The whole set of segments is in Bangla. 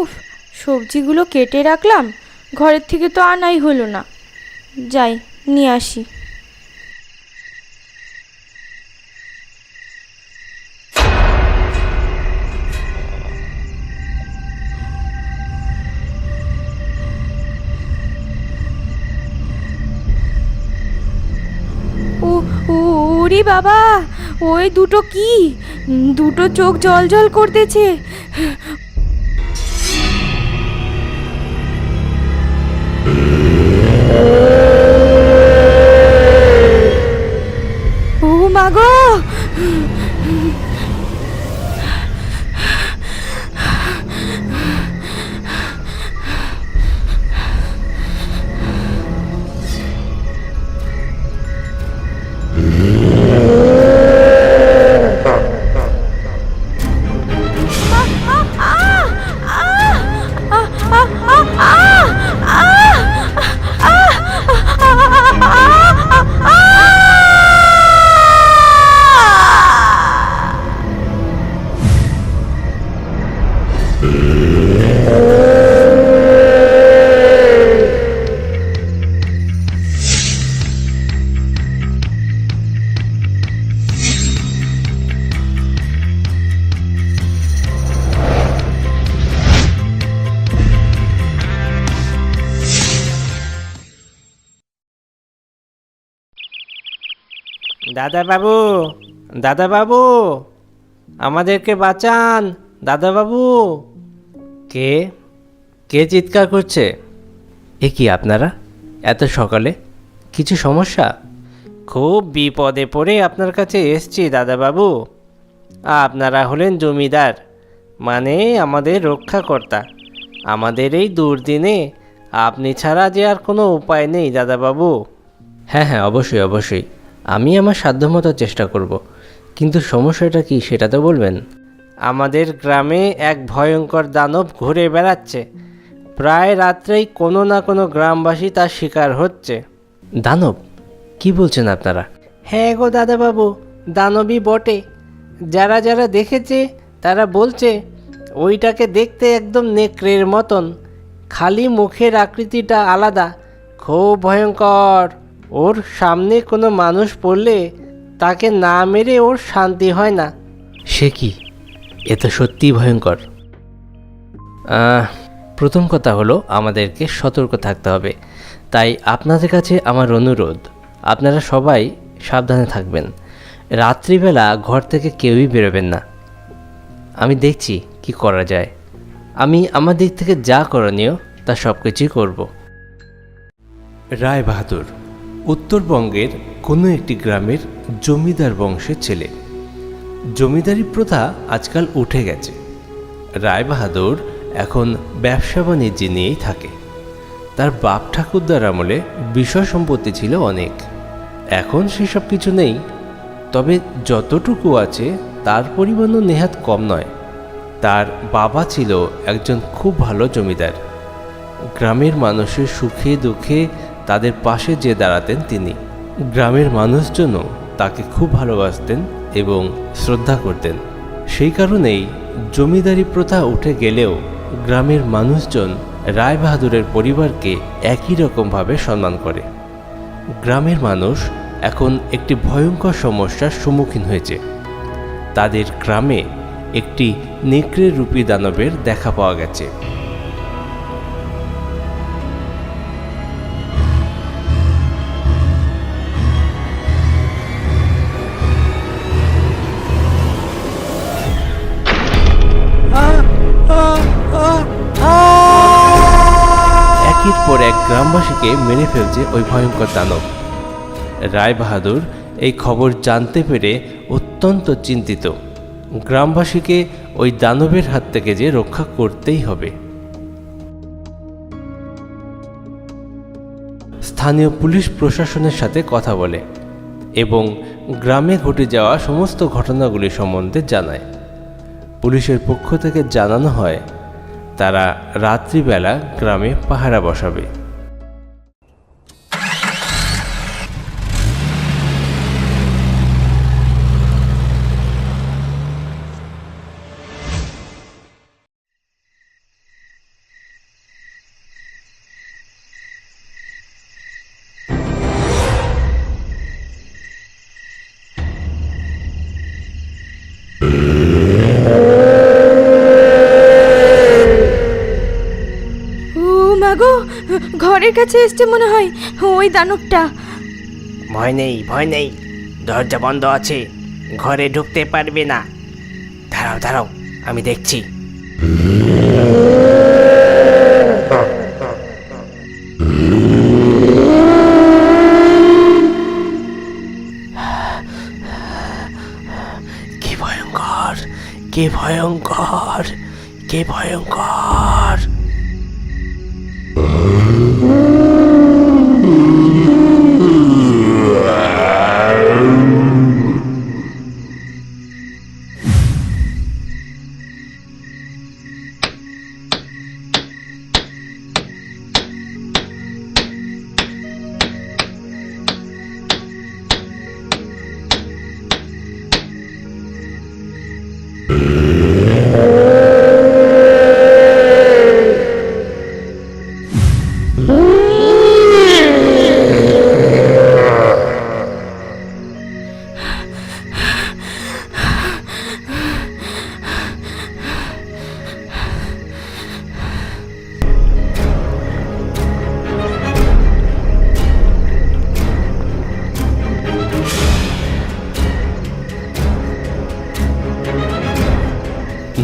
উফ, সবজিগুলো কেটে রাখলাম, ঘরের থেকে তো আনাই হলো না। যাই নিয়ে আসি। ও ও, ওরে বাবা, ওই দুটো কি, দুটো চোখ জল জল করতেছে। ও মা গো! দাদা বাবু, দাদা বাবু, আমাদেরকে বাঁচান, দাদা বাবু। কে কে চিৎকার করছে? এ কি আপনারা এত সকালে? কিছু সমস্যা? খুব বিপদে পড়ে আপনার কাছে এসছি দাদা বাবু। আপনারা হলেন জমিদার, মানে আমাদের রক্ষাকর্তা। আমাদের এই দুর্দিনে আপনি ছাড়া যে আর কোনো উপায় নেই দাদা বাবু। হ্যাঁ হ্যাঁ, অবশ্যই অবশ্যই, আমি আমার সাধ্যমতো চেষ্টা করব, কিন্তু সমস্যাটা কি সেটা তো বলবেন। আমাদের গ্রামে এক ভয়ঙ্কর দানব ঘুরে বেড়াচ্ছে। প্রায় রাত্রেই কোনো না কোনো গ্রামবাসী তার শিকার হচ্ছে। দানব? কি বলছেন আপনারা? হ্যাঁ গো দাদাবাবু, দানবই বটে। যারা যারা দেখেছে তারা বলছে ওইটাকে দেখতে একদম নেকড়ের মতন, খালি মুখের আকৃতিটা আলাদা। খুব ভয়ঙ্কর। ওর সামনে কোনো মানুষ পড়লে তাকে না মেরে ওর শান্তি হয় না। সে কি, এ তো সত্যিই ভয়ঙ্কর। প্রথম কথা হলো আমাদেরকে সতর্ক থাকতে হবে। তাই আপনাদের কাছে আমার অনুরোধ, আপনারা সবাই সাবধানে থাকবেন। রাত্রিবেলা ঘর থেকে কেউই বেরোবেন না। আমি দেখছি কি করা যায়। আমি আমার দিক থেকে যা করণীয় তা সব কিছুই করব। রায়বাহাদুর উত্তরবঙ্গের কোনো একটি গ্রামের জমিদার বংশের ছেলে। জমিদারি প্রথা আজকাল উঠে গেছে। রায়বাহাদুর এখন ব্যবসা বাণিজ্য নিয়েই থাকে। তার বাপ ঠাকুরদার আমলে বিষয় সম্পত্তি ছিল অনেক, এখন সেসব কিছু নেই। তবে যতটুকু আছে তার পরিমাণও নেহাত কম নয়। তার বাবা ছিল একজন খুব ভালো জমিদার। গ্রামের মানুষের সুখে দুঃখে তাদের পাশে যে দাঁড়াতেন তিনি। গ্রামের মানুষজনও তাকে খুব ভালোবাসতেন এবং শ্রদ্ধা করতেন। সেই কারণেই জমিদারি প্রথা উঠে গেলেও গ্রামের মানুষজন রায়বাহাদুরের পরিবারকে একই রকমভাবে সম্মান করে। গ্রামের মানুষ এখন একটি ভয়ঙ্কর সমস্যার সম্মুখীন হয়েছে। তাদের গ্রামে একটি নেকড়ে রূপী দানবের দেখা পাওয়া গেছে। একের পর এক গ্রামবাসীকে মেরে ফেলছে ওই ভয়ঙ্কর দানব। রায়বাহাদুর এই খবর জানতে পেরে অত্যন্ত চিন্তিত। গ্রামবাসীকে ওই দানবের হাত থেকে যে রক্ষা করতেই হবে। স্থানীয় পুলিশ প্রশাসনের সাথে কথা বলে এবং গ্রামে ঘটে যাওয়া সমস্ত ঘটনাগুলি সম্বন্ধে জানায়। পুলিশের পক্ষ থেকে জানানো হয় তারা রাত্রিবেলা গ্রামে পাহারা বসাবে। ঘরের কাছে এসছে মনে হয় ওই দানবটা। ভয় নেই, ভয় নেই, দরজা বন্ধ আছে, ঘরে ঢুকতে পারবে না। দাঁড়াও দাঁড়াও, আমি দেখছি। কি ভয়ঙ্কর, কি ভয়ঙ্কর, কি ভয়ঙ্কর!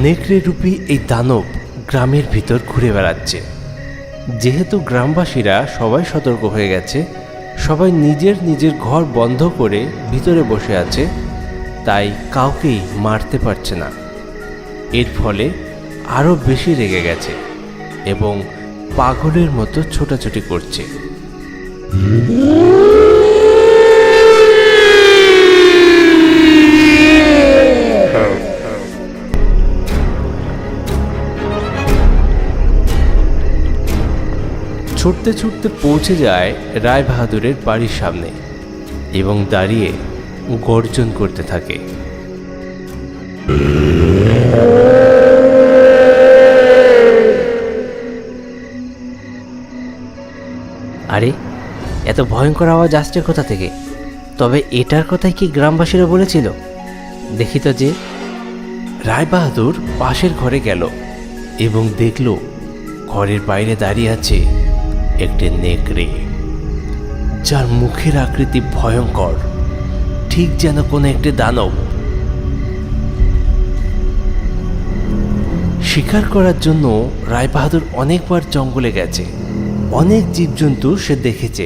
নেকড়ে রূপী এই দানব গ্রামের ভিতর ঘুরে বেড়াচ্ছে। যেহেতু গ্রামবাসীরা সবাই সতর্ক হয়ে গেছে, সবাই নিজের নিজের ঘর বন্ধ করে ভিতরে বসে আছে, তাই কাউকেই মারতে পারছে না। এর ফলে আরও বেশি রেগে গেছে এবং পাগলের মতো ছোটাছুটি করছে। ছুটতে ছুটতে পৌঁছে যায় রায় বাহাদুরের বাড়ির সামনে এবং দাঁড়িয়ে গর্জন করতে থাকে। আরে, এত ভয়ঙ্কর আওয়াজ আসছে কোথা থেকে? তবে এটার কথাই কি গ্রামবাসীরা বলেছিল? দেখি তো। যে রায় বাহাদুর পাশের ঘরে গেল এবং দেখল ঘরের বাইরে দাঁড়িয়ে আছে একটি নেকড়ে, যার মুখের আকৃতি ভয়ঙ্কর, ঠিক যেন কোনো একটি দানব। শিকার করার জন্য রায় বাহাদুর অনেকবার জঙ্গলে গেছে, অনেক জীবজন্তু সে দেখেছে।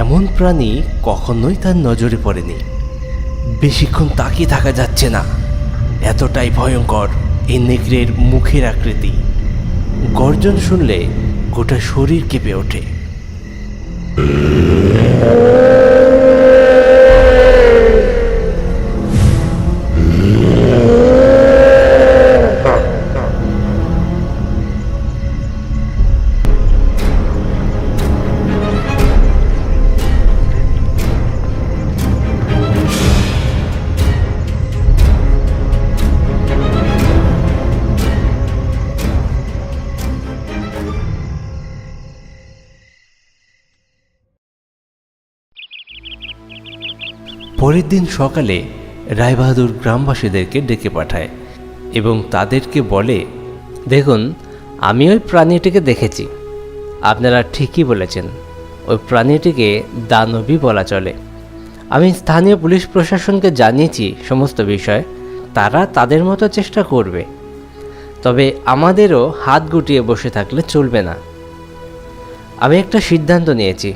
এমন প্রাণী কখনোই তার নজরে পড়েনি। বেশিক্ষণ তাকিয়ে থাকা যাচ্ছে না, এতটাই ভয়ঙ্কর এই নেকড়ের মুখের আকৃতি। গর্জন শুনলে গোটা শরীর কেঁপে ওঠে। পরের দিন সকালে রায়বাহাদুর গ্রামবাসীদেরকে ডেকে পাঠায় এবং তাদেরকে বলে, দেখুন, আমি ওই প্রাণীটিকে দেখেছি। আপনারা ঠিকই বলেছেন, ওই প্রাণীটিকে দানবী বলা চলে। আমি স্থানীয় পুলিশ প্রশাসনকে জানিয়েছি সমস্ত বিষয়, তারা তাদের মতো চেষ্টা করবে। তবে আমাদেরও হাত গুটিয়ে বসে থাকলে চলবে না। আমি একটা সিদ্ধান্ত নিয়েছি,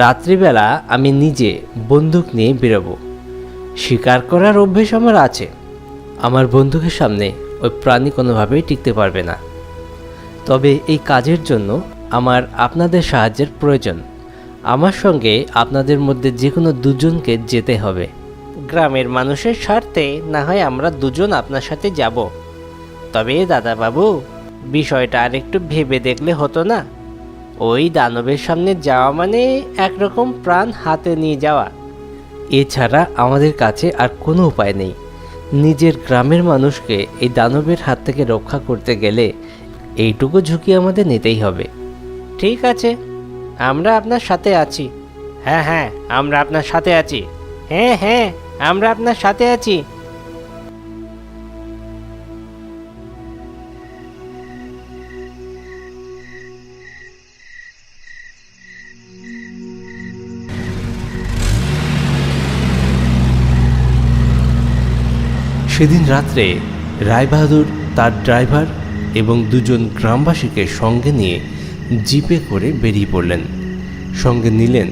রাত্রিবেলা আমি নিজে বন্দুক নিয়ে বেরোবো। শিকার করার অভ্যেস আমার আছে। আমার বন্দুকের সামনে ওই প্রাণী কোনোভাবেই টিকতে পারবে না। তবে এই কাজের জন্য আমার আপনাদের সাহায্যের প্রয়োজন। আমার সঙ্গে আপনাদের মধ্যে যে কোনো দুজনকে যেতে হবে। গ্রামের মানুষের স্বার্থে না হয় আমরা দুজন আপনার সাথে যাব। তবে দাদাবাবু, বিষয়টা আরেকটু ভেবে দেখলে হতো না? ওই দানবের সামনে যাওয়া মানে একরকম প্রাণ হাতে নিয়ে যাওয়া। এছাড়া আমাদের কাছে আর কোনো উপায় নেই। নিজের গ্রামের মানুষকে এই দানবের হাত থেকে রক্ষা করতে গেলে এইটুকু ঝুঁকি আমাদের নিতেই হবে। ঠিক আছে, আমরা আপনার সাথে আছি। হ্যাঁ হ্যাঁ, আমরা আপনার সাথে আছি। হ্যাঁ হ্যাঁ, আমরা আপনার সাথে আছি। সেদিন রাত্রে রায়বাহাদুর তার ড্রাইভার এবং দুজন গ্রামবাসীকে সঙ্গে নিয়ে জিপে করে বেরিয়ে পড়লেন। সঙ্গে নিলেন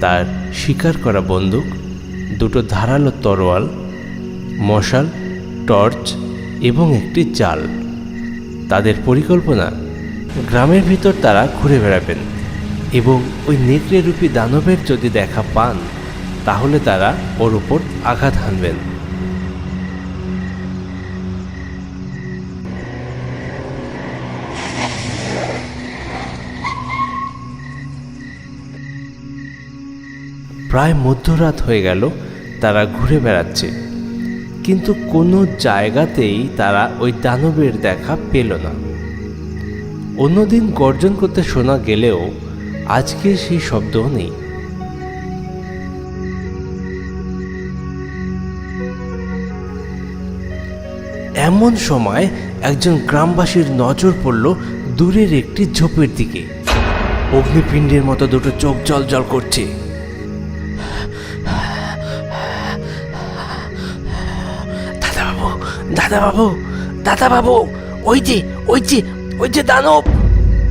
তার শিকার করা বন্দুক, দুটো ধারালো তরোয়াল, মশাল, টর্চ এবং একটি জাল। তাদের পরিকল্পনা, গ্রামের ভিতর তারা ঘুরে বেড়াবেন এবং ওই নেকড়েরূপী দানবের যদি দেখা পান তাহলে তারা ওর উপর আঘাত হানবেন। প্রায় মধ্যরাত হয়ে গেল, তারা ঘুরে বেড়াচ্ছে, কিন্তু কোনো জায়গাতেই তারা ওই দানবের দেখা পেল না। অন্যদিন গর্জন করতে শোনা গেলেও আজকে সেই শব্দও নেই। এমন সময় একজন গ্রামবাসীর নজর পড়ল দূরের একটি ঝোপের দিকে। অগ্নিপিণ্ডের মতো দুটো চোখ জ্বলজ্বল করছে। দাদাবাবু, দাদাবাবু, দাদাবাবু, ওই যে ওই যে ওই যে দানব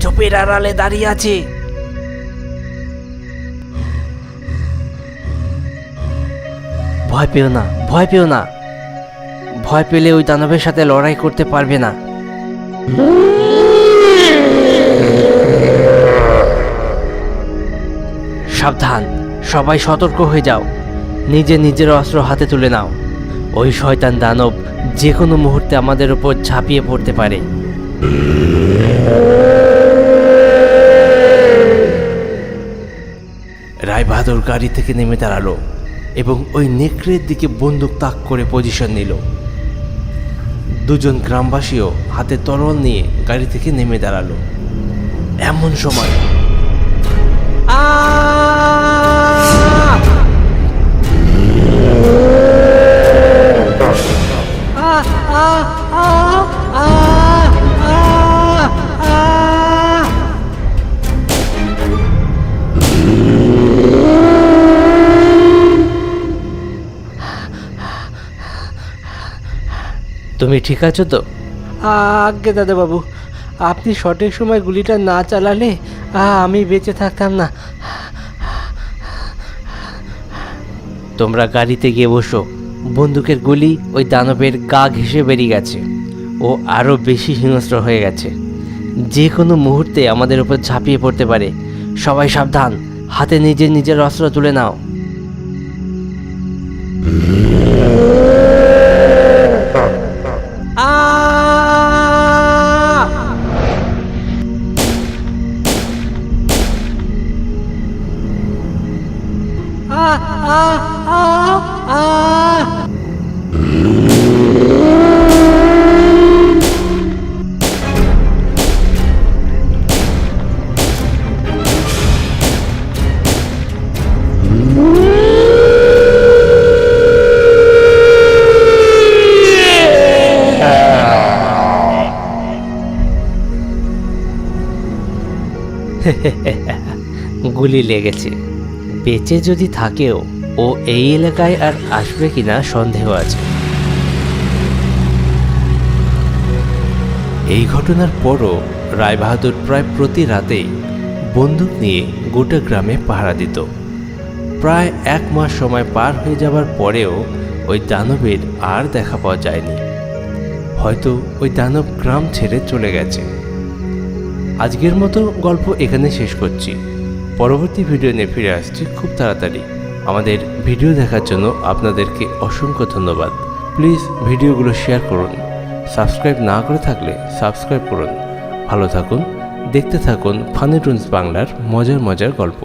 ঝোপের আড়ালে দাঁড়িয়ে আছে। ভয় পেও না, ভয় পেও না, ভয় পেলে ওই দানবের সাথে লড়াই করতে পারবে না। সাবধান, সবাই সতর্ক হয়ে যাও, নিজে নিজের অস্ত্র হাতে তুলে নাও। ওই শয়তান দানব যে কোনো মুহূর্তে আমাদের উপর ঝাঁপিয়ে পড়তে পারে। রায়বাহাদুর গাড়ি থেকে নেমে দাঁড়ালো এবং ওই নেকড়ের দিকে বন্দুক তাক করে পজিশন নিল। দুজন গ্রামবাসীও হাতে তরোয়াল নিয়ে গাড়ি থেকে নেমে দাঁড়ালো। এমন সময় তুমি ঠিক আছো তো? আজ্ঞে দাদাবাবু, আপনি সঠিক সময় গুলিটা না চালালে আমি বেঁচে থাকতাম না। তোমরা গাড়িতে গিয়ে বসো। বন্দুকের গুলি ওই দানবের গা ঘেঁষে বেরিয়ে গেছে। ও আরও বেশি হিংস্র হয়ে গেছে, যে কোনো মুহূর্তে আমাদের উপর ঝাঁপিয়ে পড়তে পারে। সবাই সাবধান, হাতে নিজের নিজের অস্ত্র তুলে নাও। গুলি লেগেছে। বেঁচে যদি থাকেও ও এই এলাকায় আর আসবে কিনা সন্দেহ আছে। এই ঘটনার পরও রায়বাহাদুর প্রায় প্রতি রাতেই বন্দুক নিয়ে গোটা গ্রামে পাহারা দিত। প্রায় 1 মাস সময় পার হয়ে যাবার পরেও ওই দানবের আর দেখা পাওয়া যায়নি। হয়তো ওই দানব গ্রাম ছেড়ে চলে গেছে। আজকের মতো গল্প এখানে শেষ করছি। পরবর্তী ভিডিও নিয়ে ফিরে আসছি খুব তাড়াতাড়ি। আমাদের ভিডিও দেখার জন্য আপনাদেরকে অসংখ্য ধন্যবাদ। প্লিজ ভিডিওগুলো শেয়ার করুন। সাবস্ক্রাইব না করে থাকলে সাবস্ক্রাইব করুন। ভালো থাকুন, দেখতে থাকুন ফানি টুনস বাংলার মজার মজার গল্প।